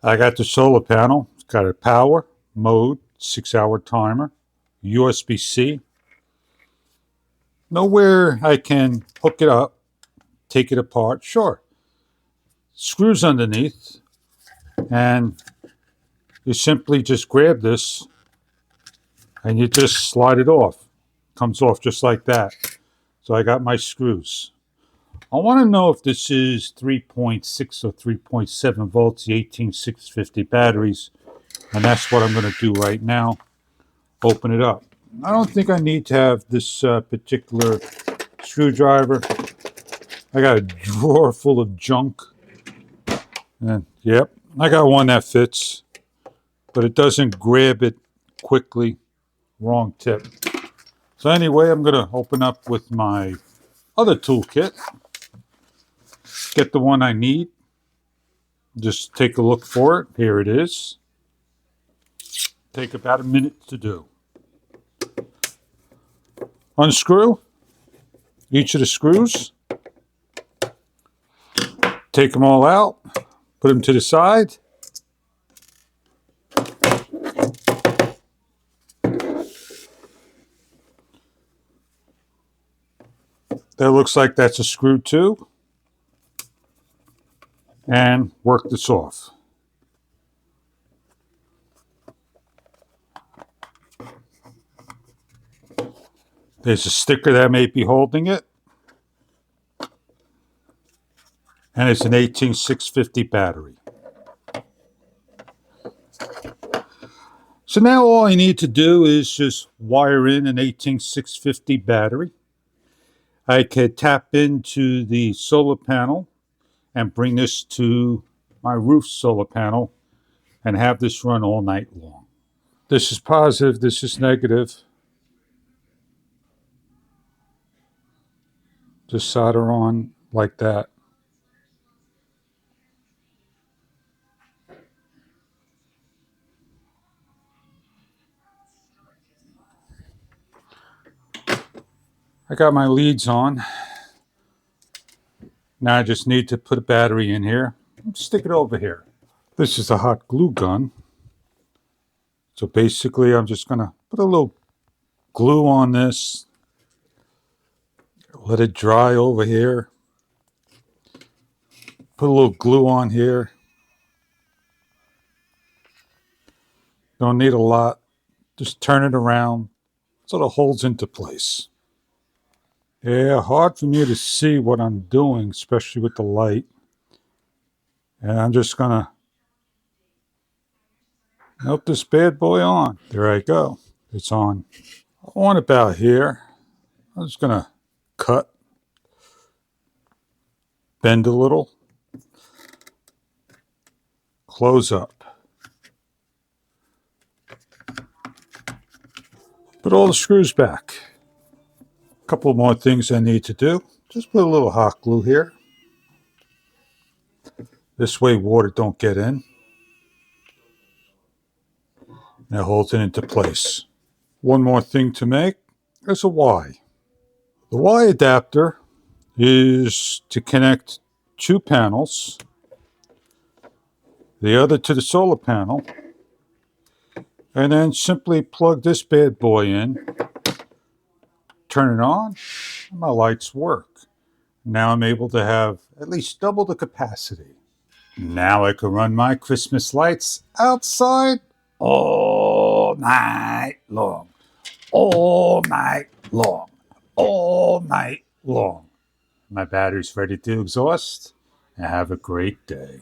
I got the solar panel. It's got a power, mode, 6-hour timer, USB-C. Nowhere I can hook it up, take it apart. Sure. Screws underneath. And you simply just grab this and you just slide it off. Comes off just like that. So I got my screws. I want to know if this is 3.6 or 3.7 volts, the 18650 batteries. And that's what I'm going to do right now. Open it up. I don't think I need to have this particular screwdriver. I got a drawer full of junk. And yep, I got one that fits. But it doesn't grab it quickly. Wrong tip. So anyway, I'm going to open up with my other toolkit. Get the one I need. Just take a look for it. Here it is. Take about a minute to do. Unscrew each of the screws. Take them all out. Put them to the side. That looks like that's a screw too. And work this off. There's a sticker that may be holding it. And it's an 18650 battery. So now all I need to do is just wire in an 18650 battery. I could tap into the solar panel and bring this to my roof solar panel and have this run all night long. This is positive, this is negative. Just solder on like that. I got my leads on. Now I just need to put a battery in here. Stick it over here. This is a hot glue gun. So basically I'm just going to put a little glue on this. Let it dry over here. Put a little glue on here. Don't need a lot. Just turn it around so it holds into place. Yeah, hard for me to see what I'm doing, especially with the light. And I'm just going to melt this bad boy on. There I go. It's on. On about here. I'm just going to cut, bend a little, close up. Put all the screws back. A couple more things I need to do. Just put a little hot glue here. This way water don't get in. And it holds it into place. One more thing to make is a Y. The Y adapter is to connect two panels. The other to the solar panel. And then simply plug this bad boy in. Turn it on. And my lights work. Now I'm able to have at least double the capacity. Now I can run my Christmas lights outside all night long. All night long. All night long. My battery's ready to exhaust. And have a great day.